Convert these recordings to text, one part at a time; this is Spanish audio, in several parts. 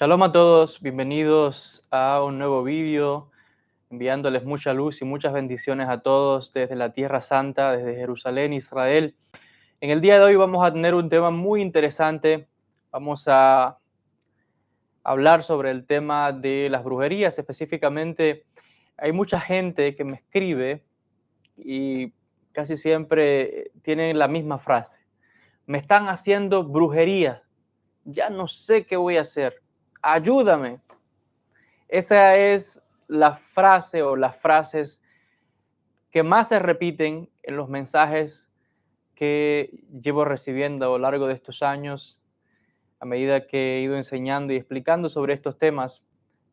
Shalom a todos, bienvenidos a un nuevo vídeo, enviándoles mucha luz y muchas bendiciones a todos desde la Tierra Santa, desde Jerusalén, Israel. En el día de hoy vamos a tener un tema muy interesante. Vamos a hablar sobre el tema de las brujerías. Específicamente, hay mucha gente que me escribe y casi siempre tienen la misma frase. Me están haciendo brujerías, ya no sé qué voy a hacer, ayúdame. Esa es la frase o las frases que más se repiten en los mensajes que llevo recibiendo a lo largo de estos años, a medida que he ido enseñando y explicando sobre estos temas.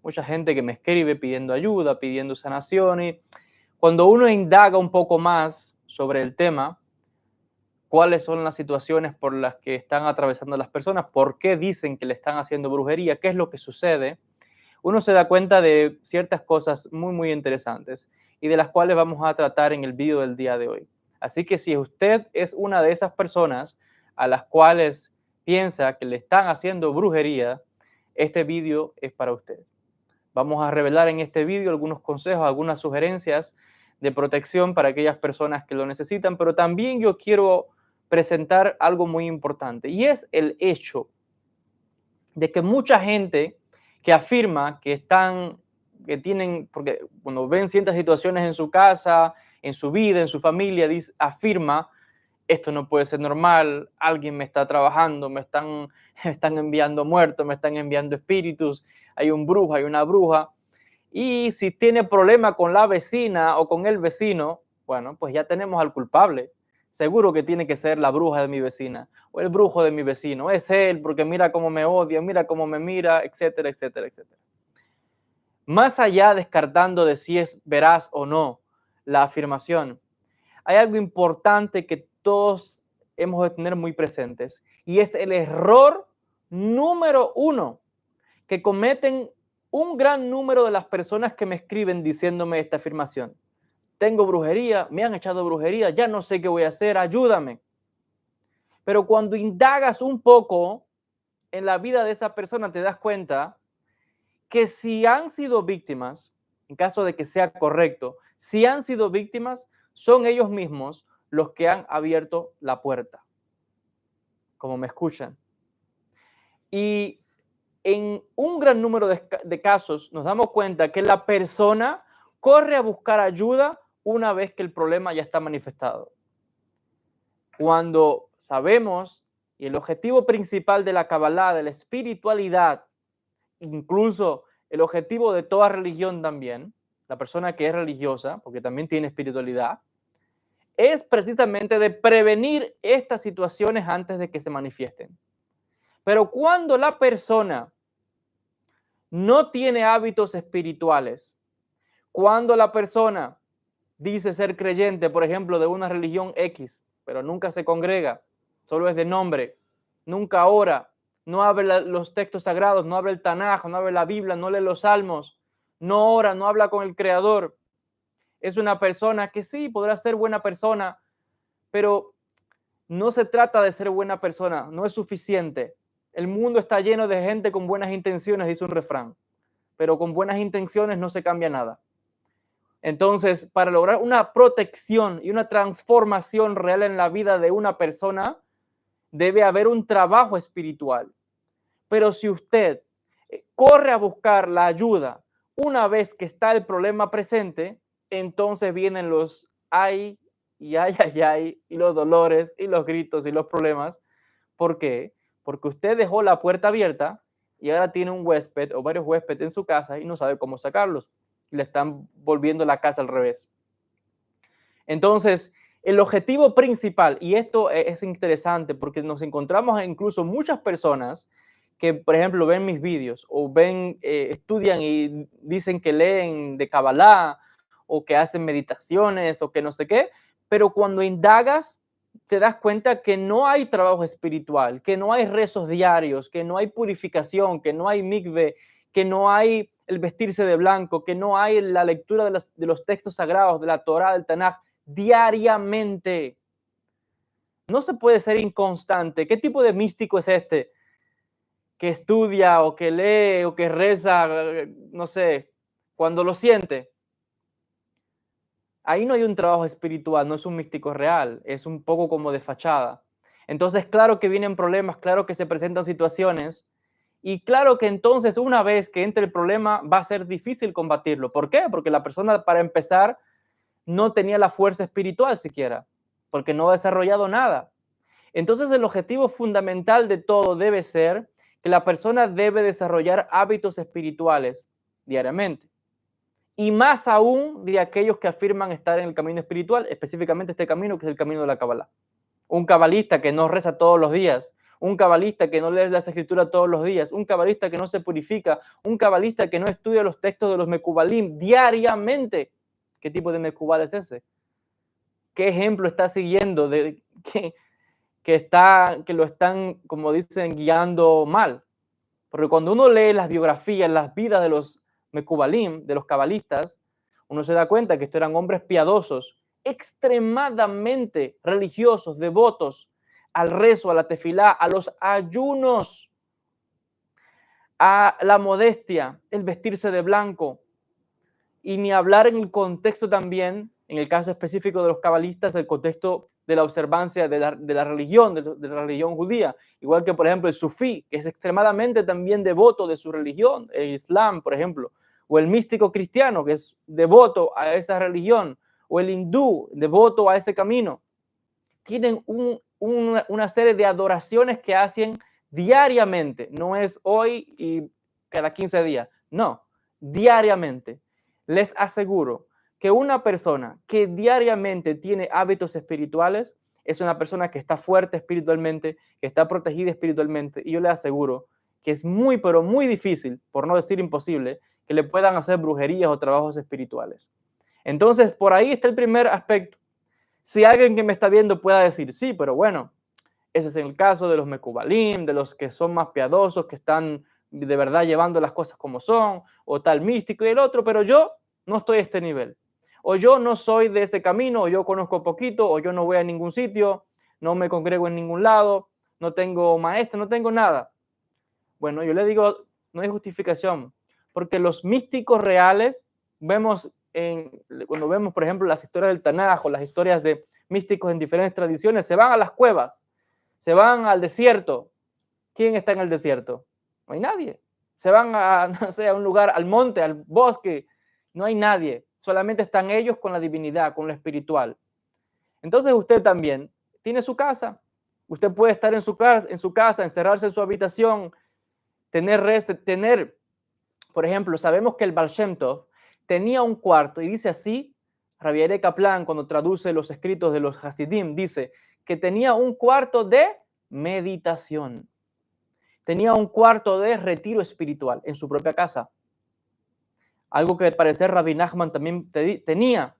Mucha gente que me escribe pidiendo ayuda, pidiendo sanación, y cuando uno indaga un poco más sobre el tema, cuáles son las situaciones por las que están atravesando las personas, por qué dicen que le están haciendo brujería, qué es lo que sucede, uno se da cuenta de ciertas cosas muy interesantes y de las cuales vamos a tratar en el video del día de hoy. Así que si usted es una de esas personas a las cuales piensa que le están haciendo brujería, este video es para usted. Vamos a revelar en este video algunos consejos, algunas sugerencias de protección para aquellas personas que lo necesitan, pero también yo quiero presentar algo muy importante, y es el hecho de que mucha gente que afirma que tienen, porque cuando ven ciertas situaciones en su casa, en su vida, en su familia, afirma, esto no puede ser normal, alguien me está trabajando, me están enviando muertos, me están enviando espíritus, hay un brujo, hay una bruja. Y si tiene problema con la vecina o con el vecino, bueno, pues ya tenemos al culpable. Seguro que tiene que ser la bruja de mi vecina o el brujo de mi vecino. Es él porque mira cómo me odia, mira cómo me mira, etcétera, etcétera, etcétera. Más allá descartando de si es veraz o no la afirmación, hay algo importante que todos hemos de tener muy presentes, y es el error número uno que cometen un gran número de las personas que me escriben diciéndome esta afirmación. Tengo brujería, me han echado brujería, ya no sé qué voy a hacer, ayúdame. Pero cuando indagas un poco en la vida de esa persona, te das cuenta que si han sido víctimas, en caso de que sea correcto, si han sido víctimas, son ellos mismos los que han abierto la puerta, como me escuchan. Y en un gran número de casos nos damos cuenta que la persona corre a buscar ayuda una vez que el problema ya está manifestado. Cuando sabemos, y el objetivo principal de la Kabbalah, de la espiritualidad, incluso el objetivo de toda religión también, la persona que es religiosa, porque también tiene espiritualidad, es precisamente de prevenir estas situaciones antes de que se manifiesten. Pero cuando la persona no tiene hábitos espirituales, cuando la persona dice ser creyente, por ejemplo, de una religión X, pero nunca se congrega, solo es de nombre, nunca ora, no abre los textos sagrados, no abre el Tanaj, no abre la Biblia, no lee los salmos, no ora, no habla con el Creador, es una persona que sí podrá ser buena persona, pero no se trata de ser buena persona, no es suficiente. El mundo está lleno de gente con buenas intenciones, dice un refrán, pero con buenas intenciones no se cambia nada. Entonces, para lograr una protección y una transformación real en la vida de una persona, debe haber un trabajo espiritual. Pero si usted corre a buscar la ayuda una vez que está el problema presente, entonces vienen los ay y los dolores y los gritos y los problemas. ¿Por qué? Porque usted dejó la puerta abierta y ahora tiene un huésped o varios huéspedes en su casa y no sabe cómo sacarlos. Le están volviendo la casa al revés. Entonces, el objetivo principal, y esto es interesante porque nos encontramos incluso muchas personas que, por ejemplo, ven mis vídeos o estudian y dicen que leen de Kabbalah o que hacen meditaciones o que no sé qué, pero cuando indagas te das cuenta que no hay trabajo espiritual, que no hay rezos diarios, que no hay purificación, que no hay mikve, que no hay el vestirse de blanco, que no hay la lectura de los textos sagrados, de la Torah, del Tanaj, diariamente. No se puede ser inconstante. ¿Qué tipo de místico es este que estudia o que lee o que reza, no sé, cuando lo siente, ahí no hay un trabajo espiritual, no es un místico real, es un poco como de fachada. Entonces, claro que vienen problemas, claro que se presentan situaciones y claro que entonces una vez que entre el problema va a ser difícil combatirlo. ¿Por qué? Porque la persona para empezar no tenía la fuerza espiritual siquiera, porque no ha desarrollado nada. Entonces el objetivo fundamental de todo debe ser que la persona debe desarrollar hábitos espirituales diariamente. Y más aún de aquellos que afirman estar en el camino espiritual, específicamente este camino que es el camino de la Kabbalah. Un cabalista que no reza todos los días, un cabalista que no lee las escrituras todos los días, un cabalista que no se purifica, un cabalista que no estudia los textos de los Mekubalim diariamente. ¿Qué tipo de Mekubal es ese? ¿Qué ejemplo está siguiendo de que lo están, como dicen, guiando mal? Porque cuando uno lee las biografías, las vidas de los Mekubalim, de los cabalistas, uno se da cuenta que estos eran hombres piadosos, extremadamente religiosos, devotos al rezo, a la tefilá, a los ayunos, a la modestia, el vestirse de blanco, y ni hablar en el contexto también, en el caso específico de los cabalistas, el contexto de la observancia de la religión, de la religión judía, igual que por ejemplo el sufí, que es extremadamente también devoto de su religión, el islam, por ejemplo, o el místico cristiano, que es devoto a esa religión, o el hindú, devoto a ese camino. Tienen una serie de adoraciones que hacen diariamente, no es hoy y cada 15 días, no, diariamente. Les aseguro que una persona que diariamente tiene hábitos espirituales es una persona que está fuerte espiritualmente, que está protegida espiritualmente, y yo le aseguro que es muy, pero muy difícil, por no decir imposible, que le puedan hacer brujerías o trabajos espirituales. Entonces, por ahí está el primer aspecto. Si alguien que me está viendo pueda decir, sí, pero bueno, ese es el caso de los Mekubalim, de los que son más piadosos, que están de verdad llevando las cosas como son, o tal místico y el otro, pero yo no estoy a este nivel. O yo no soy de ese camino, o yo conozco poquito, o yo no voy a ningún sitio, no me congrego en ningún lado, no tengo maestro, no tengo nada. Bueno, yo le digo, no hay justificación, porque los místicos reales, cuando vemos, por ejemplo, las historias del Tanaj o las historias de místicos en diferentes tradiciones, se van a las cuevas, se van al desierto. ¿Quién está en el desierto? No hay nadie. Se van a, no sé, a un lugar, al monte, al bosque, no hay nadie. Solamente están ellos con la divinidad, con lo espiritual. Entonces usted también tiene su casa. Usted puede estar en su casa, encerrarse en su habitación, tener, por ejemplo, sabemos que el Baal Shem Tov tenía un cuarto y dice así, Rabbi Kaplan, cuando traduce los escritos de los Hasidim, dice que tenía un cuarto de meditación, tenía un cuarto de retiro espiritual en su propia casa, algo que al parecer Rabbi Nachman también tenía,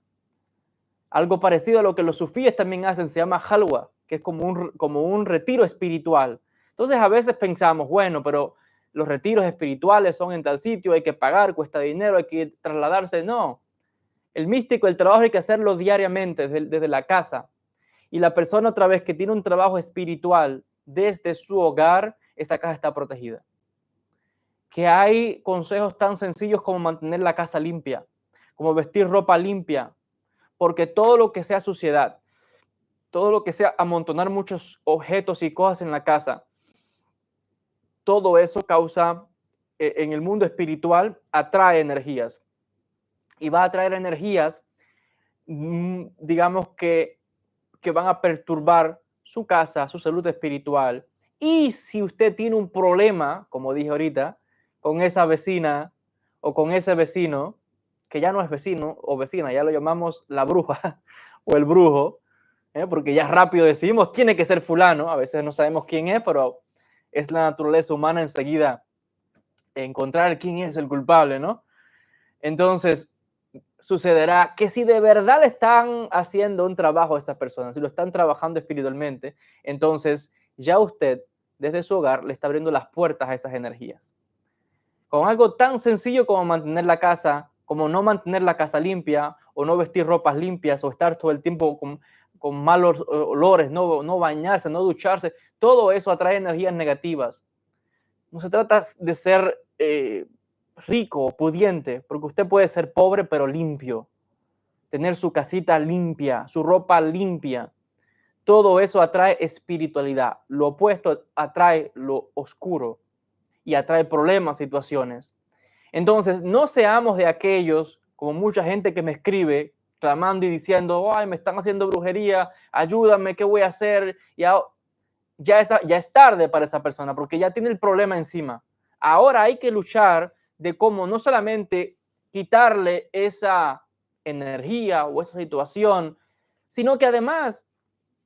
algo parecido a lo que los sufíes también hacen, se llama halwa, que es como un retiro espiritual. Entonces a veces pensamos, bueno, pero los retiros espirituales son en tal sitio, hay que pagar, cuesta dinero, hay que trasladarse. No, el místico, el trabajo hay que hacerlo diariamente desde la casa. Y la persona otra vez que tiene un trabajo espiritual desde su hogar, esa casa está protegida. Que hay consejos tan sencillos como mantener la casa limpia, como vestir ropa limpia, porque todo lo que sea suciedad, todo lo que sea amontonar muchos objetos y cosas en la casa, todo eso causa, en el mundo espiritual, atrae energías. Y va a atraer energías, digamos, que van a perturbar su casa, su salud espiritual. Y si usted tiene un problema, como dije ahorita, con esa vecina o con ese vecino, que ya no es vecino o vecina, ya lo llamamos la bruja o el brujo, porque ya rápido decimos, tiene que ser fulano, a veces no sabemos quién es, pero es la naturaleza humana enseguida encontrar quién es el culpable, ¿no? Entonces, sucederá que si de verdad están haciendo un trabajo a esas personas, si lo están trabajando espiritualmente, entonces ya usted desde su hogar le está abriendo las puertas a esas energías. Con algo tan sencillo como mantener la casa, como no mantener la casa limpia, o no vestir ropas limpias, o estar todo el tiempo con malos olores, no bañarse, no ducharse, todo eso atrae energías negativas. No se trata de ser rico o pudiente, porque usted puede ser pobre pero limpio, tener su casita limpia, su ropa limpia. Todo eso atrae espiritualidad. Lo opuesto atrae lo oscuro y atrae problemas, situaciones. Entonces, no seamos de aquellos, como mucha gente que me escribe, clamando y diciendo, ay, me están haciendo brujería, ayúdame, ¿qué voy a hacer? Ya es tarde para esa persona porque ya tiene el problema encima. Ahora hay que luchar de cómo no solamente quitarle esa energía o esa situación, sino que además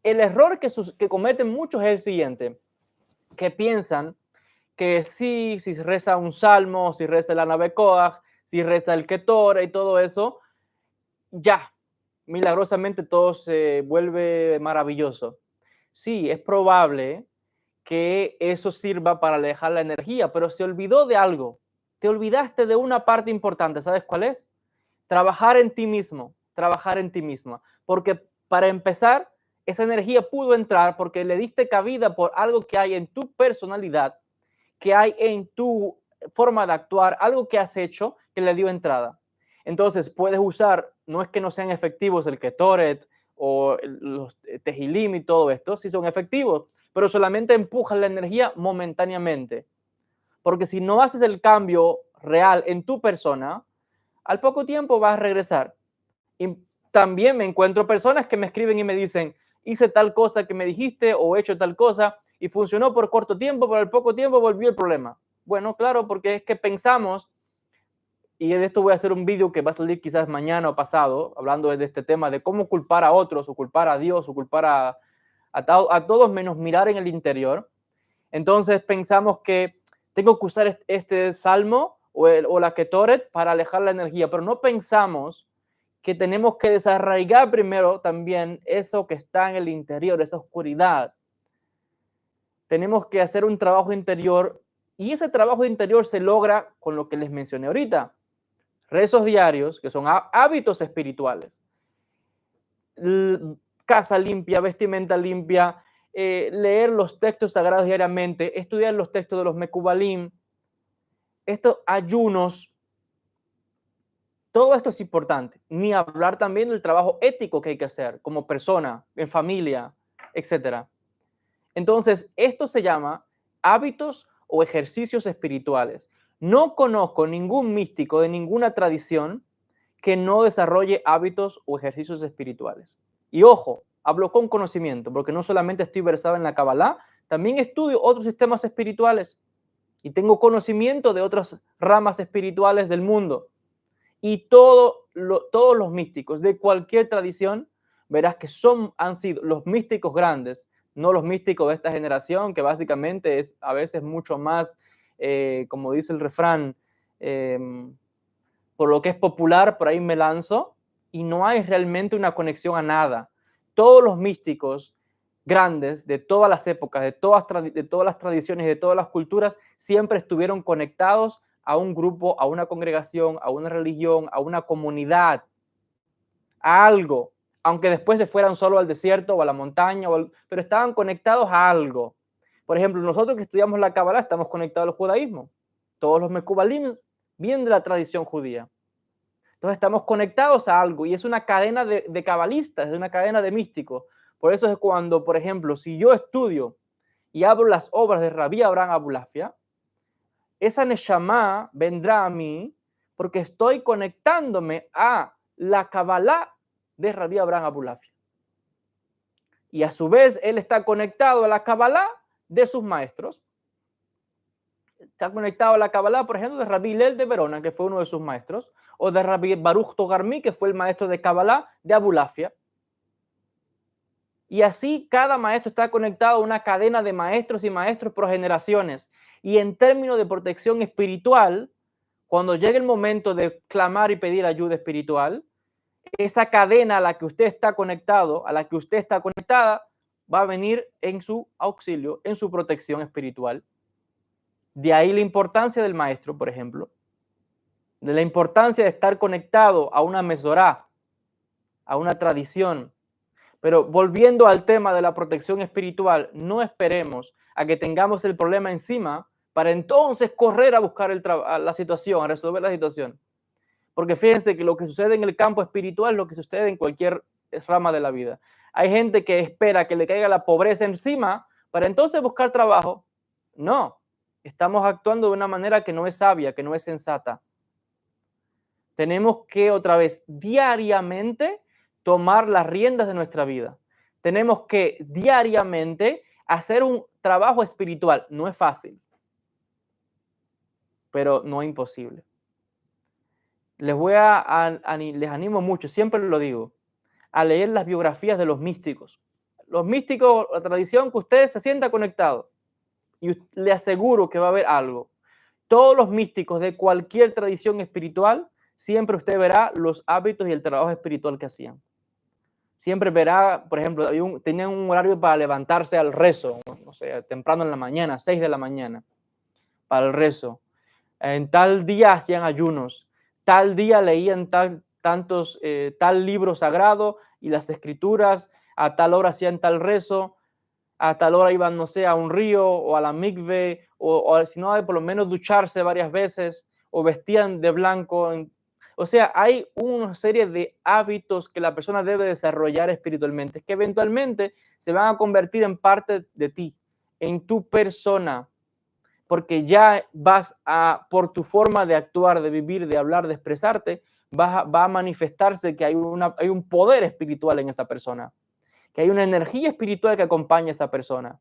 el error que cometen muchos es el siguiente, que piensan que sí, si reza un salmo, si reza el Anabecoag, si reza el Ketora y todo eso, ya, milagrosamente todo se vuelve maravilloso. Sí, es probable que eso sirva para alejar la energía, pero se olvidó de algo. Te olvidaste de una parte importante, ¿sabes cuál es? Trabajar en ti mismo, trabajar en ti misma. Porque para empezar, esa energía pudo entrar porque le diste cabida por algo que hay en tu personalidad, que hay en tu forma de actuar, algo que has hecho que le dio entrada. Entonces puedes usar, no es que no sean efectivos el Ketoret o los Tejilim y todo esto, sí son efectivos, pero solamente empujan la energía momentáneamente. Porque si no haces el cambio real en tu persona, al poco tiempo vas a regresar. Y también me encuentro personas que me escriben y me dicen, hice tal cosa que me dijiste o he hecho tal cosa y funcionó por corto tiempo, pero al poco tiempo volvió el problema. Bueno, claro, porque es que pensamos, y de esto voy a hacer un vídeo que va a salir quizás mañana o pasado, hablando de este tema de cómo culpar a otros o culpar a Dios o culpar a todos menos mirar en el interior. Entonces pensamos que tengo que usar este salmo o la Ketoret para alejar la energía, pero no pensamos que tenemos que desarraigar primero también eso que está en el interior, esa oscuridad. Tenemos que hacer un trabajo interior y ese trabajo interior se logra con lo que les mencioné ahorita. Rezos diarios, que son hábitos espirituales. Casa limpia, vestimenta limpia, leer los textos sagrados diariamente, estudiar los textos de los Mekubalim, estos ayunos, todo esto es importante. Ni hablar también del trabajo ético que hay que hacer como persona, en familia, etcétera. Entonces, esto se llama hábitos o ejercicios espirituales. No conozco ningún místico de ninguna tradición que no desarrolle hábitos o ejercicios espirituales. Y ojo, hablo con conocimiento, porque no solamente estoy versado en la Kabbalah, también estudio otros sistemas espirituales y tengo conocimiento de otras ramas espirituales del mundo. Y todos los místicos de cualquier tradición, verás que han sido los místicos grandes, no los místicos de esta generación, que básicamente es a veces mucho más, como dice el refrán, eh, por lo que es popular, por ahí me lanzo, y no hay realmente una conexión a nada. Todos los místicos grandes de todas las épocas, de todas las tradiciones, de todas las culturas, siempre estuvieron conectados a un grupo, a una congregación, a una religión, a una comunidad, a algo, aunque después se fueran solo al desierto o a la montaña, pero estaban conectados a algo. Por ejemplo, nosotros que estudiamos la Kabbalah estamos conectados al judaísmo. Todos los Mekubalim vienen de la tradición judía. Entonces estamos conectados a algo y es una cadena de cabalistas, es una cadena de místicos. Por eso es cuando, por ejemplo, si yo estudio y abro las obras de Rabbi Abraham Abulafia, esa Neshama vendrá a mí porque estoy conectándome a la Kabbalah de Rabbi Abraham Abulafia. Y a su vez, él está conectado a la Kabbalah de sus maestros. Está conectado a la Kabbalah, por ejemplo, de Rabbi Hillel de Verona, que fue uno de sus maestros, o de Rabbi Baruch Togarmi, que fue el maestro de Kabbalah de Abulafia. Y así cada maestro está conectado a una cadena de maestros y maestros por generaciones. Y en términos de protección espiritual, cuando llegue el momento de clamar y pedir ayuda espiritual, esa cadena a la que usted está conectado, a la que usted está conectada, va a venir en su auxilio, en su protección espiritual. De ahí la importancia del maestro, por ejemplo, de la importancia de estar conectado a una mesorá, a una tradición. Pero volviendo al tema de la protección espiritual, no esperemos a que tengamos el problema encima para entonces correr a buscar la situación, a resolver la situación. Porque fíjense que lo que sucede en el campo espiritual es lo que sucede en cualquier rama de la vida. Hay gente que espera que le caiga la pobreza encima para entonces buscar trabajo. No, estamos actuando de una manera que no es sabia, que no es sensata. Tenemos que otra vez diariamente tomar las riendas de nuestra vida. Tenemos que diariamente hacer un trabajo espiritual. No es fácil, pero no es imposible. Les animo mucho, siempre lo digo, a leer las biografías de los místicos. Los místicos, la tradición que usted se sienta conectado y le aseguro que va a haber algo. Todos los místicos de cualquier tradición espiritual, siempre usted verá los hábitos y el trabajo espiritual que hacían. Siempre verá, por ejemplo, tenían un horario para levantarse al rezo, no sé, temprano en la mañana, 6 de la mañana, para el rezo. En tal día hacían ayunos, tal día leían tal libro sagrado y las escrituras, a tal hora hacían tal rezo, a tal hora iban, no sé, a un río o a la mikve, o si no, por lo menos ducharse varias veces, o vestían de blanco. O sea, hay una serie de hábitos que la persona debe desarrollar espiritualmente, que eventualmente se van a convertir en parte de ti, en tu persona, porque ya por tu forma de actuar, de vivir, de hablar, de expresarte, va a manifestarse que hay un poder espiritual en esa persona, que hay una energía espiritual que acompaña a esa persona.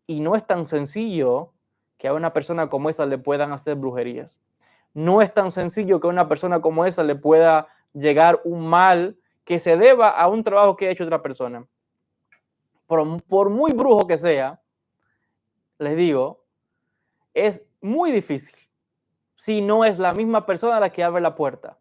Y no es tan sencillo que a una persona como esa le puedan hacer brujerías. No es tan sencillo que a una persona como esa le pueda llegar un mal que se deba a un trabajo que ha hecho otra persona. Por muy brujo que sea, les digo, es muy difícil si no es la misma persona la que abre la puerta.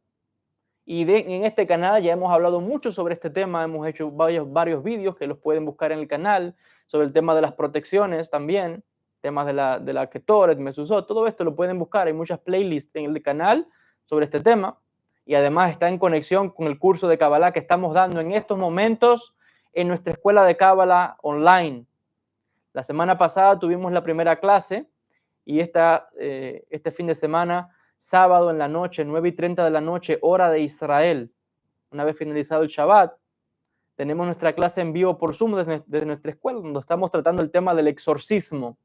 Y en este canal ya hemos hablado mucho sobre este tema, hemos hecho varios vídeos que los pueden buscar en el canal, sobre el tema de las protecciones también, temas de la Ketoret, Mezuzot, todo esto lo pueden buscar, hay muchas playlists en el canal sobre este tema, y además está en conexión con el curso de Kabbalah que estamos dando en estos momentos en nuestra escuela de Kabbalah online. La semana pasada tuvimos la primera clase, y este fin de semana, sábado en la noche, 9:30 de la noche, hora de Israel, una vez finalizado el Shabbat, tenemos nuestra clase en vivo por Zoom desde nuestra escuela, donde estamos tratando el tema del exorcismo.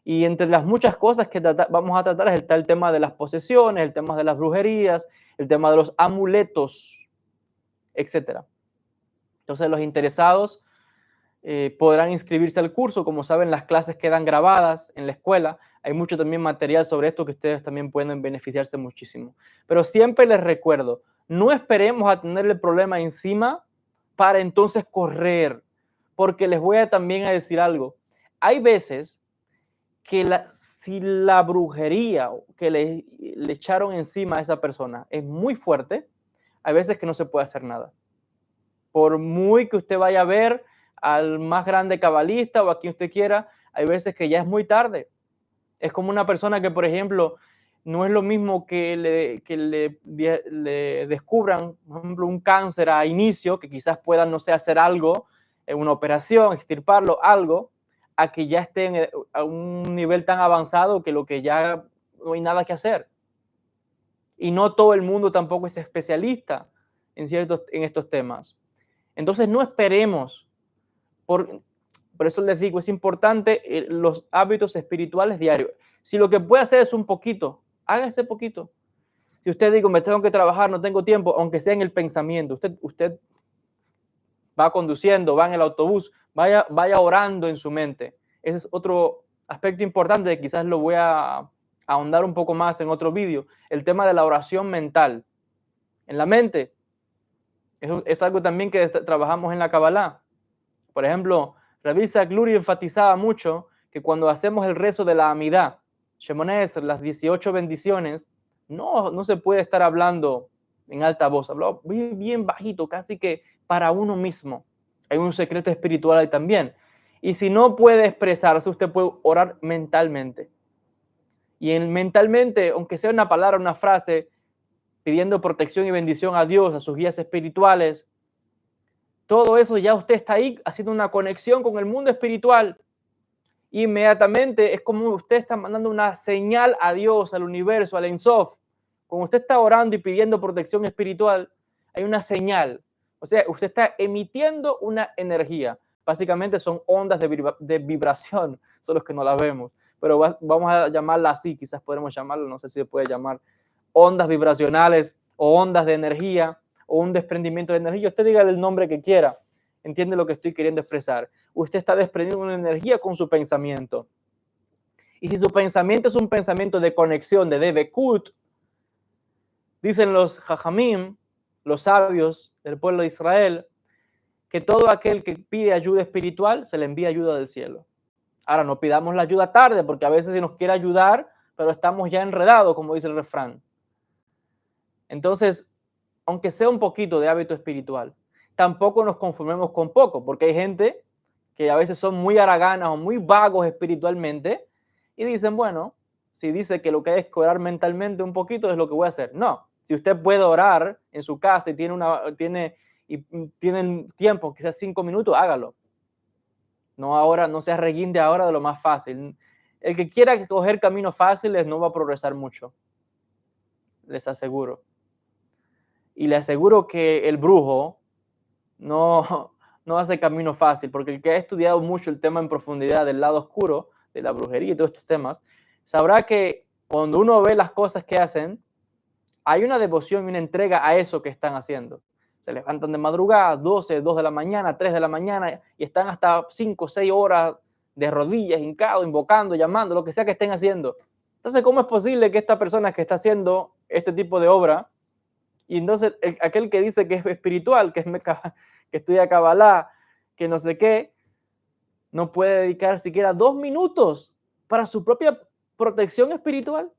Y entre las muchas cosas que vamos a tratar está el tema de las posesiones, el tema de las brujerías, el tema de los amuletos, etc. Entonces los interesados podrán inscribirse al curso. Como saben, las clases quedan grabadas en la escuela. Hay mucho también material sobre esto que ustedes también pueden beneficiarse muchísimo. Pero siempre les recuerdo, no esperemos a tener el problema encima para entonces correr, porque les voy a también a decir algo. Hay veces que si la brujería que le echaron encima a esa persona es muy fuerte, hay veces que no se puede hacer nada. Por muy que usted vaya a ver al más grande cabalista o a quien usted quiera, hay veces que ya es muy tarde. Es como una persona que, por ejemplo, no es lo mismo que le descubran, por ejemplo, un cáncer a inicio, que quizás puedan, no sé, hacer algo, una operación, extirparlo, algo, a que ya esté a un nivel tan avanzado que lo que ya no hay nada que hacer. Y no todo el mundo tampoco es especialista en estos temas. Entonces no esperemos. Por eso les digo, es importante los hábitos espirituales diarios. Si lo que puede hacer es un poquito, haga ese poquito. Si usted dice, me tengo que trabajar, no tengo tiempo, aunque sea en el pensamiento, usted va conduciendo, va en el autobús, vaya orando en su mente. Ese es otro aspecto importante, quizás lo voy a ahondar un poco más en otro vídeo, el tema de la oración mental. En la mente, es algo también que trabajamos en la Kabbalah. Por ejemplo, Rabbi Zagluri enfatizaba mucho que cuando hacemos el rezo de la Amidá, Shemoneh Esrei, las 18 bendiciones, no se puede estar hablando en alta voz, hablando bien bajito, casi que para uno mismo. Hay un secreto espiritual ahí también. Y si no puede expresarse, usted puede orar mentalmente. Y mentalmente, aunque sea una palabra, una frase, pidiendo protección y bendición a Dios, a sus guías espirituales, todo eso ya usted está ahí haciendo una conexión con el mundo espiritual. inmediatamente es como usted está mandando una señal a Dios, al universo, al Ein Sof. Cuando usted está orando y pidiendo protección espiritual, hay una señal. O sea, usted está emitiendo una energía. Básicamente son ondas de vibración, son los que no las vemos. Pero vamos a llamarla así, quizás podremos llamarlo, no sé si se puede llamar ondas vibracionales o ondas de energía o un desprendimiento de energía. Usted diga el nombre que quiera. Entiende lo que estoy queriendo expresar. Usted está desprendiendo una energía con su pensamiento. Y si su pensamiento es un pensamiento de conexión, de Debekut, dicen los Jajamim, los sabios del pueblo de Israel, que todo aquel que pide ayuda espiritual se le envía ayuda del cielo. Ahora, no pidamos la ayuda tarde, porque a veces se nos quiere ayudar, pero estamos ya enredados, como dice el refrán. Entonces, aunque sea un poquito de hábito espiritual, tampoco nos conformemos con poco, porque hay gente que a veces son muy haraganas o muy vagos espiritualmente y dicen, bueno, si dice que lo que es orar mentalmente un poquito es lo que voy a hacer. No, si usted puede orar en su casa y tienen tiempo, quizás 5 minutos, hágalo. No ahora, no se arreguinde ahora de lo más fácil. El que quiera coger caminos fáciles no va a progresar mucho, les aseguro. Y les aseguro que el brujo no, no hace camino fácil, porque el que ha estudiado mucho el tema en profundidad del lado oscuro, de la brujería y todos estos temas, sabrá que cuando uno ve las cosas que hacen, hay una devoción y una entrega a eso que están haciendo. Se levantan de madrugada, 12, 2 de la mañana, 3 de la mañana, y están hasta 5, 6 horas de rodillas, hincados, invocando, llamando, lo que sea que estén haciendo. Entonces, ¿cómo es posible que esta persona que está haciendo este tipo de obra, y entonces aquel que dice que es espiritual, que estudia Kabbalah, que no sé qué, no puede dedicar siquiera 2 minutos para su propia protección espiritual?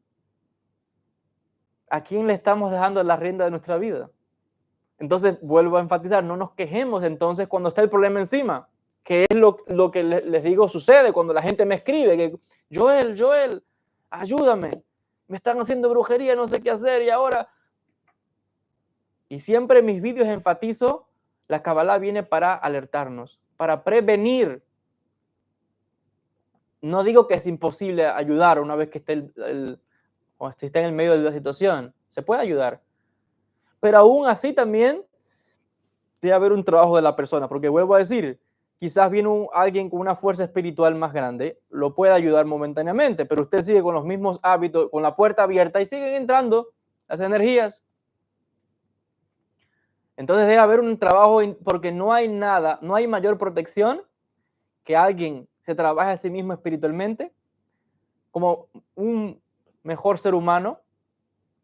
¿A quién le estamos dejando la rienda de nuestra vida? Entonces, vuelvo a enfatizar, no nos quejemos entonces cuando está el problema encima, que es lo que les digo sucede cuando la gente me escribe, que Joel, ayúdame, me están haciendo brujería, no sé qué hacer y ahora... Y siempre en mis vídeos enfatizo, la Kabbalah viene para alertarnos, para prevenir. No digo que es imposible ayudar una vez que o esté en el medio de la situación, se puede ayudar, pero aún así también debe haber un trabajo de la persona, porque vuelvo a decir, quizás viene alguien con una fuerza espiritual más grande, lo puede ayudar momentáneamente, pero usted sigue con los mismos hábitos, con la puerta abierta y siguen entrando las energías. Entonces debe haber un trabajo, porque no hay nada, no hay mayor protección que alguien se trabaje a sí mismo espiritualmente como un mejor ser humano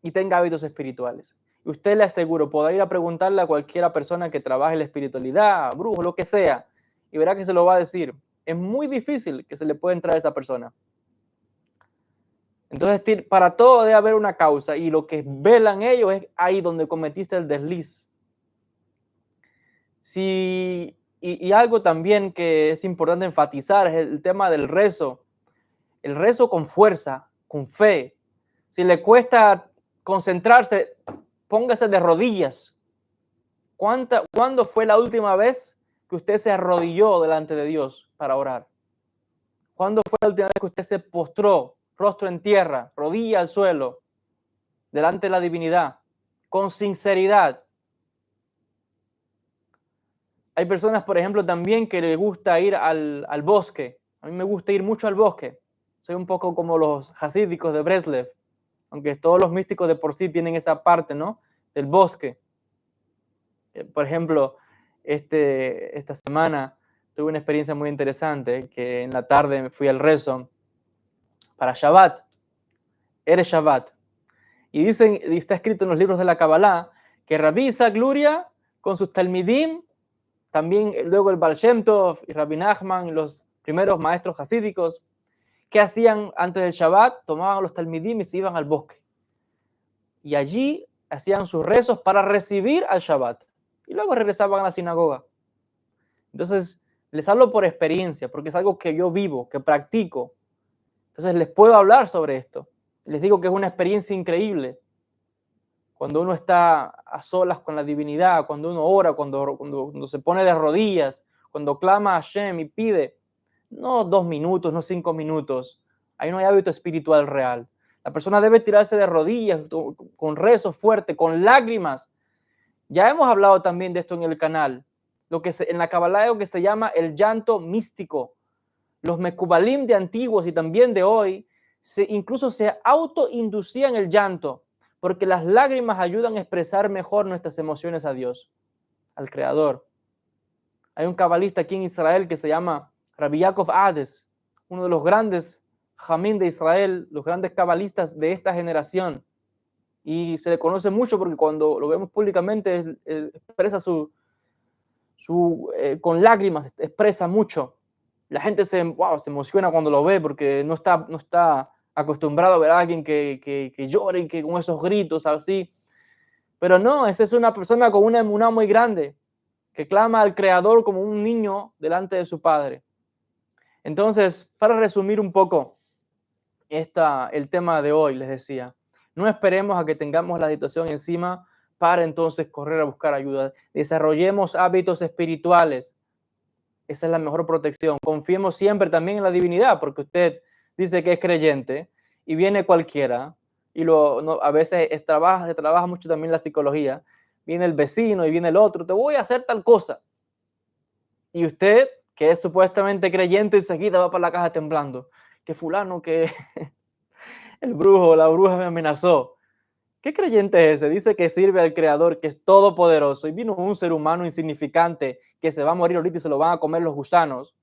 y tenga hábitos espirituales. Y usted, le aseguro, podrá ir a preguntarle a cualquiera persona que trabaje la espiritualidad, brujo, lo que sea, y verá que se lo va a decir. Es muy difícil que se le pueda entrar a esa persona. Entonces, para todo debe haber una causa, y lo que velan ellos es ahí donde cometiste el desliz. Y algo también que es importante enfatizar es el tema del rezo. El rezo con fuerza, con fe. Si le cuesta concentrarse, póngase de rodillas. ¿Cuándo fue la última vez que usted se arrodilló delante de Dios para orar? ¿Cuándo fue la última vez que usted se postró, rostro en tierra, rodilla al suelo, delante de la divinidad, con sinceridad? Hay personas, por ejemplo, también que les gusta ir al bosque. A mí me gusta ir mucho al bosque. Soy un poco como los hasídicos de Breslev, aunque todos los místicos de por sí tienen esa parte, ¿no?, del bosque. Por ejemplo, esta semana tuve una experiencia muy interesante, que en la tarde me fui al rezo para Shabbat, Erev Shabbat. Y está escrito en los libros de la Kabbalah que Rabbi Isaac Luria con sus talmidim, también luego el Baal Shem Tov y Rabbi Nachman, los primeros maestros hasídicos, ¿qué hacían antes del Shabbat? Tomaban a los talmidim y se iban al bosque. Y allí hacían sus rezos para recibir al Shabbat. Y luego regresaban a la sinagoga. Entonces, les hablo por experiencia, porque es algo que yo vivo, que practico. Entonces, les puedo hablar sobre esto. Les digo que es una experiencia increíble. Cuando uno está a solas con la divinidad, cuando uno ora, cuando se pone de rodillas, cuando clama a Hashem y pide, no 2 minutos, no 5 minutos. Ahí no hay hábito espiritual real. La persona debe tirarse de rodillas, con rezo fuerte, con lágrimas. Ya hemos hablado también de esto en el canal. En la Kabbalah lo que se llama el llanto místico. Los Mekubalim de antiguos y también de hoy incluso se autoinducían el llanto, porque las lágrimas ayudan a expresar mejor nuestras emociones a Dios, al Creador. Hay un cabalista aquí en Israel que se llama Rabbi Yaakov Hades, uno de los grandes jamín de Israel, los grandes cabalistas de esta generación. Y se le conoce mucho porque cuando lo vemos públicamente expresa con lágrimas, expresa mucho. La gente se emociona cuando lo ve porque no está acostumbrado a ver a alguien que llore y que con esos gritos así. Pero no, esa es una persona con una emuná muy grande, que clama al Creador como un niño delante de su padre. Entonces, para resumir un poco el tema de hoy, les decía, no esperemos a que tengamos la situación encima para entonces correr a buscar ayuda. Desarrollemos hábitos espirituales. Esa es la mejor protección. Confiemos siempre también en la divinidad, porque usted dice que es creyente y viene cualquiera, y a veces se trabaja mucho también la psicología. Viene el vecino y viene el otro, te voy a hacer tal cosa. Y usted, que es supuestamente creyente, enseguida va para la caja temblando. Que fulano, que el brujo o la bruja me amenazó. ¿Qué creyente es ese? Dice que sirve al Creador, que es todopoderoso, y vino un ser humano insignificante que se va a morir ahorita y se lo van a comer los gusanos,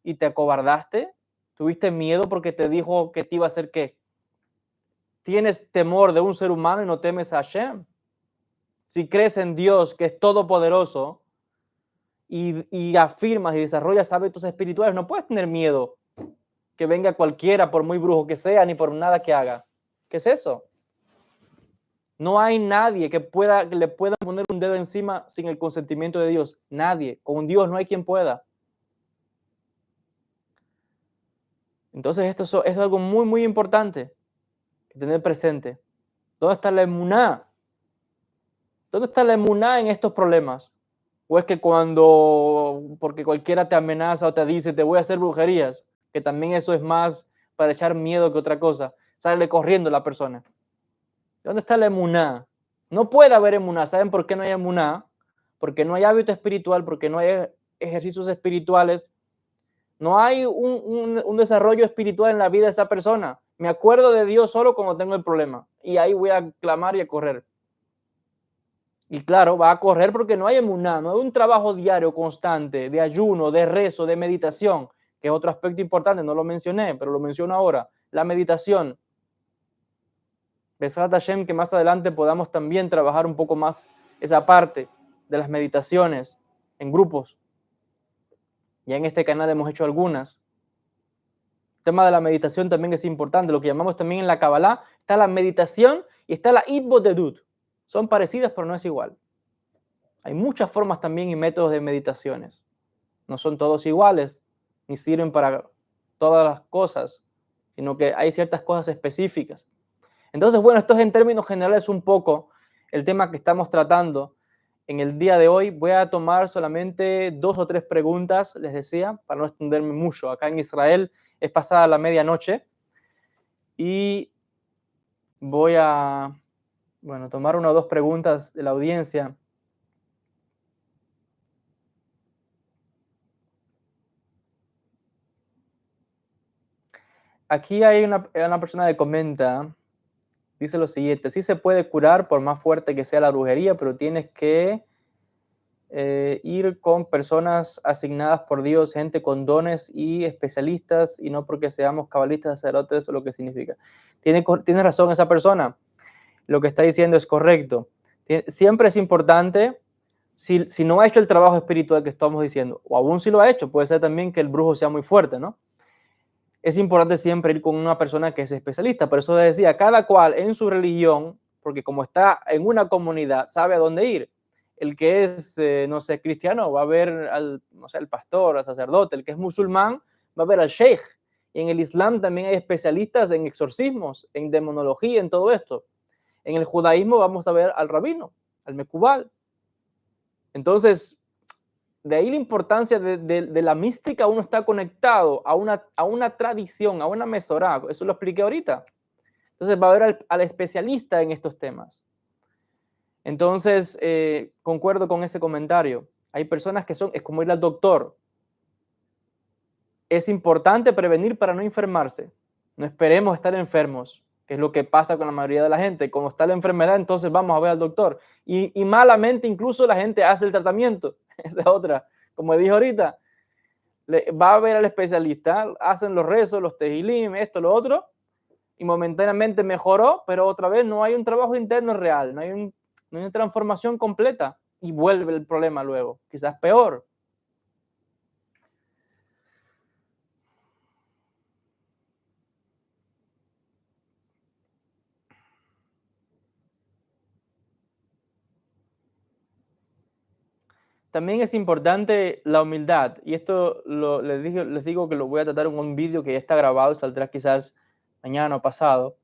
y te acobardaste, tuviste miedo porque te dijo que te iba a hacer qué. Tienes temor de un ser humano y no temes a Hashem. Si crees en Dios, que es todopoderoso, y afirmas y desarrollas hábitos espirituales, no puedes tener miedo que venga cualquiera, por muy brujo que sea, ni por nada que haga. ¿Qué es eso? No hay nadie que le pueda poner un dedo encima sin el consentimiento de Dios. Nadie. Con Dios no hay quien pueda. Entonces esto es algo muy, muy importante que tener presente. ¿Dónde está la emuná? ¿Dónde está la emuná en estos problemas? ¿O es que porque cualquiera te amenaza o te dice, te voy a hacer brujerías, que también eso es más para echar miedo que otra cosa, sale corriendo la persona? ¿Dónde está la emuná? No puede haber emuná. ¿Saben por qué no hay emuná? Porque no hay hábito espiritual, porque no hay ejercicios espirituales. No hay un desarrollo espiritual en la vida de esa persona. Me acuerdo de Dios solo cuando tengo el problema. Y ahí voy a clamar y a correr. Y claro, va a correr porque no hay emuná, no hay un trabajo diario constante de ayuno, de rezo, de meditación, que es otro aspecto importante, no lo mencioné, pero lo menciono ahora. La meditación. Besat Hashem, que más adelante podamos también trabajar un poco más esa parte de las meditaciones en grupos. Ya en este canal hemos hecho algunas. El tema de la meditación también es importante. Lo que llamamos también en la Kabbalah, está la meditación y está la Itbodedut. Son parecidas, pero no es igual. Hay muchas formas también y métodos de meditaciones. No son todos iguales, ni sirven para todas las cosas, sino que hay ciertas cosas específicas. Entonces, bueno, esto es en términos generales un poco el tema que estamos tratando en el día de hoy. Voy a tomar solamente 2 o 3 preguntas, les decía, para no extenderme mucho. Acá en Israel es pasada la medianoche y voy a, tomar 1 o 2 preguntas de la audiencia. Aquí hay una persona que comenta, dice lo siguiente: sí se puede curar por más fuerte que sea la brujería, pero tienes que ir con personas asignadas por Dios, gente con dones y especialistas, y no porque seamos cabalistas, sacerdotes, eso es lo que significa. Tiene razón esa persona, lo que está diciendo es correcto. Siempre es importante, si no ha hecho el trabajo espiritual que estamos diciendo, o aún si lo ha hecho, puede ser también que el brujo sea muy fuerte, ¿no? Es importante siempre ir con una persona que es especialista. Por eso decía, cada cual en su religión, porque como está en una comunidad, sabe a dónde ir. El que es, no sé, cristiano, va a ver al, no sé, al pastor, al sacerdote. El que es musulmán, va a ver al sheikh. Y en el Islam también hay especialistas en exorcismos, en demonología, en todo esto. En el judaísmo vamos a ver al rabino, al mecubal. Entonces, de ahí la importancia de la mística. Uno está conectado a una tradición, a una mesorá. Eso lo expliqué ahorita. Entonces va a ver al especialista en estos temas. Entonces, concuerdo con ese comentario. Hay personas que es como ir al doctor. Es importante prevenir para no enfermarse. No esperemos estar enfermos, que es lo que pasa con la mayoría de la gente. Como está la enfermedad, entonces vamos a ver al doctor. Y malamente incluso la gente hace el tratamiento. Esa es otra. Como dije ahorita, va a ver al especialista, hacen los rezos, los tejilim, esto, lo otro, y momentáneamente mejoró, pero otra vez no hay un trabajo interno real, no hay una transformación completa y vuelve el problema luego, quizás peor. También es importante la humildad, y esto les digo que lo voy a tratar en un vídeo que ya está grabado, saldrá quizás mañana o pasado,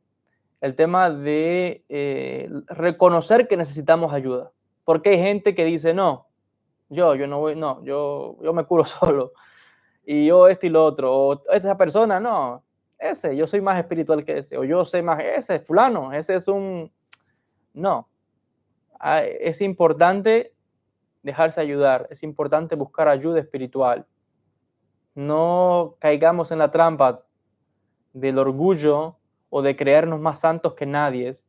el tema de reconocer que necesitamos ayuda, porque hay gente que dice, no, yo no voy, no, yo me curo solo, y yo esto y lo otro, o esa persona, no, ese, yo soy más espiritual que ese, o yo sé más, ese, fulano, ese es un, no, es importante dejarse ayudar, es importante buscar ayuda espiritual. No caigamos en la trampa del orgullo o de creernos más santos que nadie,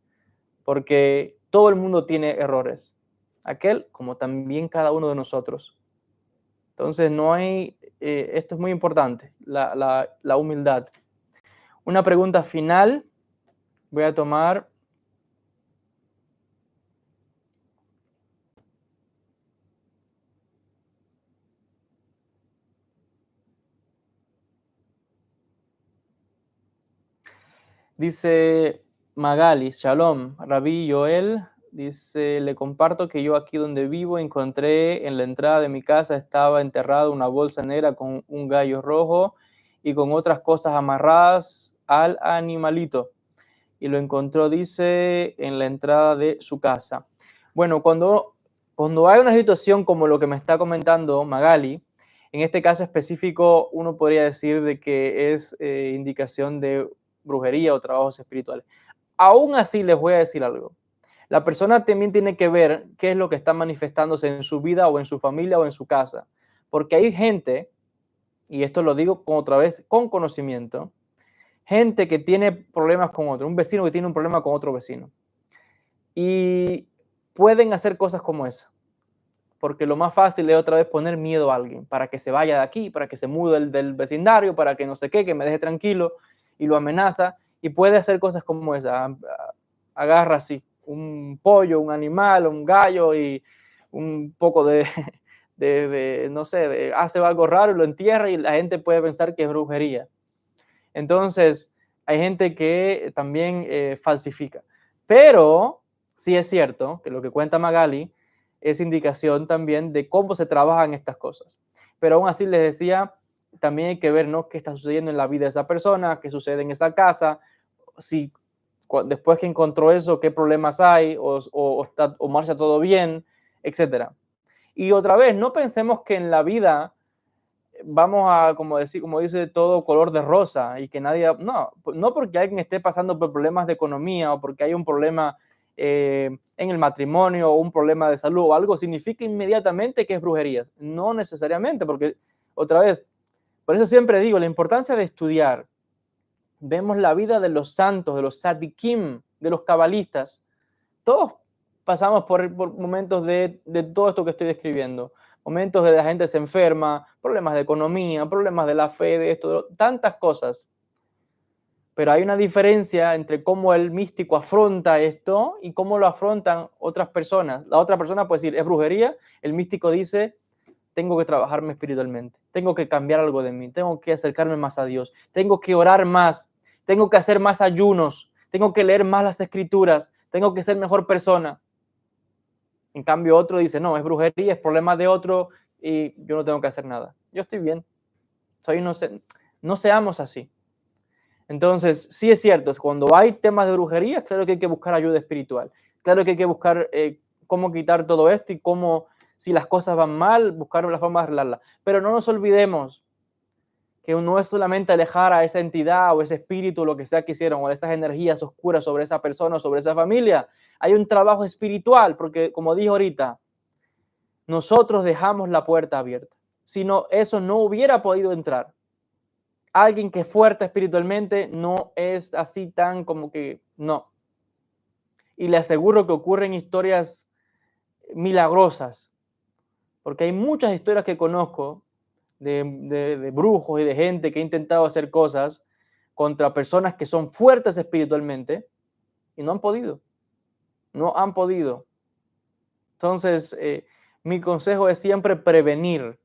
porque todo el mundo tiene errores, aquel como también cada uno de nosotros. Entonces no hay, esto es muy importante, la humildad. Una pregunta final, voy a tomar. Dice Magali, Shalom, Rabí Joel, dice, le comparto que yo aquí donde vivo encontré en la entrada de mi casa estaba enterrada una bolsa negra con un gallo rojo y con otras cosas amarradas al animalito. Y lo encontró, dice, en la entrada de su casa. Bueno, cuando hay una situación como lo que me está comentando Magali, en este caso específico uno podría decir de que es indicación de brujería o trabajos espirituales. Aún así les voy a decir algo. La persona también tiene que ver qué es lo que está manifestándose en su vida o en su familia o en su casa. Porque hay gente, y esto lo digo otra vez con conocimiento, gente que tiene problemas con otro, un vecino que tiene un problema con otro vecino. Y pueden hacer cosas como esa. Porque lo más fácil es otra vez poner miedo a alguien para que se vaya de aquí, para que se mude del vecindario, para que no sé qué, que me deje tranquilo, y lo amenaza y puede hacer cosas como esa. Agarra así un pollo, un animal, un gallo y un poco no sé, hace algo raro y lo entierra y la gente puede pensar que es brujería. Entonces, hay gente que también falsifica. Pero sí es cierto que lo que cuenta Magali es indicación también de cómo se trabajan estas cosas. Pero aún así les decía, también hay que ver, ¿no?, qué está sucediendo en la vida de esa persona, qué sucede en esa casa, si después que encontró eso, qué problemas hay, o marcha todo bien, etc. Y otra vez, no pensemos que en la vida vamos a, como dice, todo color de rosa y que nadie, no porque alguien esté pasando por problemas de economía o porque hay un problema en el matrimonio o un problema de salud o algo, significa inmediatamente que es brujería. No necesariamente, porque otra vez, por eso siempre digo, la importancia de estudiar. Vemos la vida de los santos, de los tzadikim, de los cabalistas. Todos pasamos por momentos de todo esto que estoy describiendo. Momentos de la gente se enferma, problemas de economía, problemas de la fe, de esto, tantas cosas. Pero hay una diferencia entre cómo el místico afronta esto y cómo lo afrontan otras personas. La otra persona puede decir, es brujería. El místico dice, tengo que trabajarme espiritualmente, tengo que cambiar algo de mí, tengo que acercarme más a Dios, tengo que orar más, tengo que hacer más ayunos, tengo que leer más las escrituras, tengo que ser mejor persona. En cambio, otro dice, no, es brujería, es problema de otro y yo no tengo que hacer nada. Yo estoy bien. No seamos así. Entonces, sí es cierto, cuando hay temas de brujería, claro que hay que buscar ayuda espiritual. Claro que hay que buscar cómo quitar todo esto y cómo Si las cosas van mal, buscar la forma de arreglarlas. Pero no nos olvidemos que no es solamente alejar a esa entidad o ese espíritu, lo que sea que hicieron, o esas energías oscuras sobre esa persona o sobre esa familia. Hay un trabajo espiritual, porque como dije ahorita, nosotros dejamos la puerta abierta. Si no, eso no hubiera podido entrar. Alguien que es fuerte espiritualmente no es así tan como que no. Y le aseguro que ocurren historias milagrosas, porque hay muchas historias que conozco de brujos y de gente que ha intentado hacer cosas contra personas que son fuertes espiritualmente y no han podido. No han podido. Entonces, mi consejo es siempre prevenir,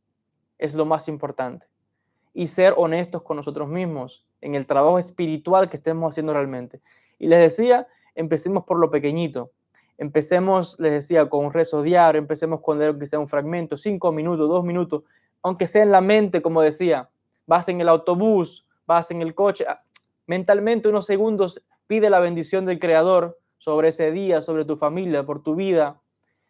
es lo más importante. Y ser honestos con nosotros mismos en el trabajo espiritual que estemos haciendo realmente. Y les decía, empecemos por lo pequeñito. Empecemos, les decía, con un rezo diario, empecemos con leer que sea un fragmento, 5 minutos, 2 minutos, aunque sea en la mente, como decía, vas en el autobús, vas en el coche, mentalmente unos segundos pide la bendición del Creador sobre ese día, sobre tu familia, por tu vida.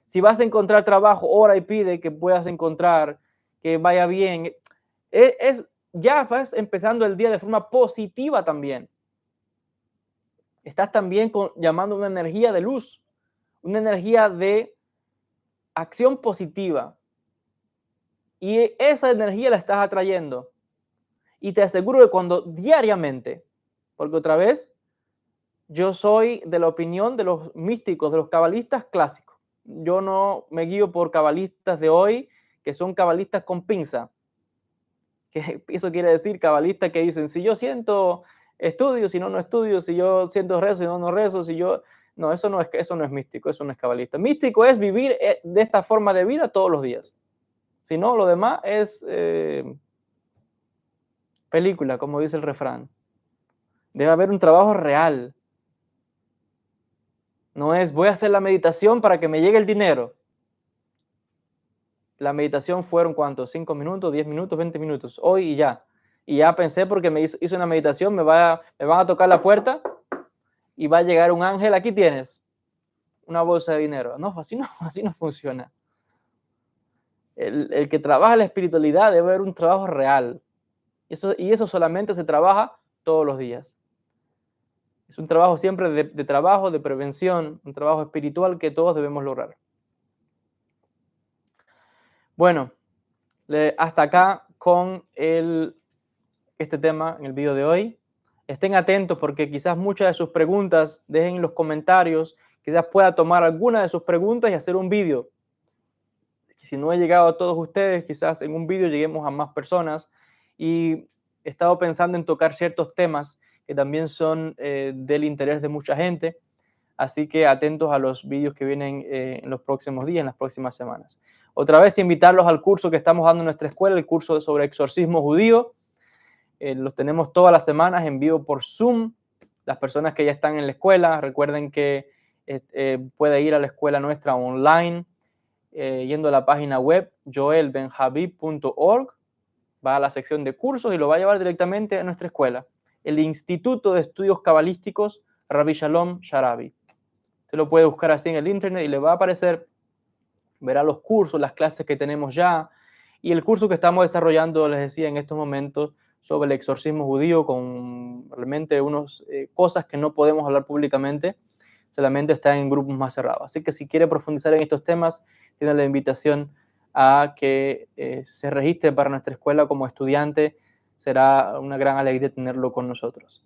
Si vas a encontrar trabajo, ora y pide que puedas encontrar, que vaya bien. Ya vas empezando el día de forma positiva también. Estás también llamando una energía de luz, una energía de acción positiva. Y esa energía la estás atrayendo. Y te aseguro que cuando diariamente, porque otra vez, yo soy de la opinión de los místicos, de los cabalistas clásicos. Yo no me guío por cabalistas de hoy, que son cabalistas con pinza. Que eso quiere decir cabalistas que dicen, si yo siento estudio, si no, no estudio, si yo siento rezo, si no, no rezo, si yo... No, eso no es místico, eso no es cabalista. Místico es vivir de esta forma de vida todos los días. Si no, lo demás es película, como dice el refrán. Debe haber un trabajo real. No es voy a hacer la meditación para que me llegue el dinero. La meditación fueron ¿cuántos? 5 minutos, 10 minutos, 20 minutos, hoy y ya. Y ya pensé porque me hice una meditación, me van a tocar la puerta y va a llegar un ángel, aquí tienes una bolsa de dinero. No, así no funciona. El que trabaja la espiritualidad debe haber un trabajo real. Y eso solamente se trabaja todos los días. Es un trabajo siempre de trabajo, de prevención, un trabajo espiritual que todos debemos lograr. Bueno, hasta acá con este tema en el video de hoy. Estén atentos porque quizás muchas de sus preguntas dejen en los comentarios, quizás pueda tomar alguna de sus preguntas y hacer un video. Si no he llegado a todos ustedes, quizás en un video lleguemos a más personas y he estado pensando en tocar ciertos temas que también son del interés de mucha gente, así que atentos a los vídeos que vienen en los próximos días, en las próximas semanas. Otra vez invitarlos al curso que estamos dando en nuestra escuela, el curso sobre exorcismo judío. Los tenemos todas las semanas en vivo por Zoom. Las personas que ya están en la escuela, recuerden que puede ir a la escuela nuestra online, yendo a la página web joelbenhabib.org, va a la sección de cursos y lo va a llevar directamente a nuestra escuela, el Instituto de Estudios Cabalísticos Rabbi Shalom Sharabi. Se lo puede buscar así en el internet y le va a aparecer, verá los cursos, las clases que tenemos ya y el curso que estamos desarrollando, les decía, en estos momentos sobre el exorcismo judío, con realmente unas cosas que no podemos hablar públicamente, solamente está en grupos más cerrados. Así que si quiere profundizar en estos temas, tiene la invitación a que se registre para nuestra escuela como estudiante. Será una gran alegría tenerlo con nosotros.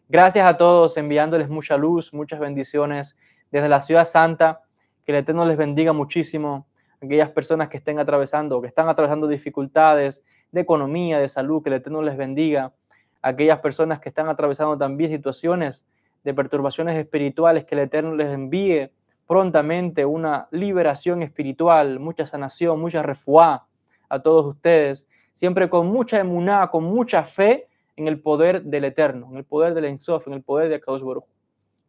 Gracias a todos, enviándoles mucha luz, muchas bendiciones desde la Ciudad Santa. Que el Eterno les bendiga muchísimo. Aquellas personas que estén atravesando o que están atravesando dificultades de economía, de salud, que el Eterno les bendiga. Aquellas personas que están atravesando también situaciones de perturbaciones espirituales, que el Eterno les envíe prontamente una liberación espiritual, mucha sanación, mucha refuá a todos ustedes, siempre con mucha emuná, con mucha fe en el poder del Eterno, en el poder del Ein Sof, en el poder de Akadosh Baruj Hu.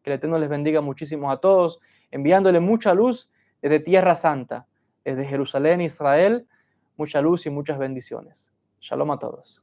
Que el Eterno les bendiga muchísimo a todos, enviándole mucha luz desde Tierra Santa, desde Jerusalén, Israel, mucha luz y muchas bendiciones. Shalom a todos.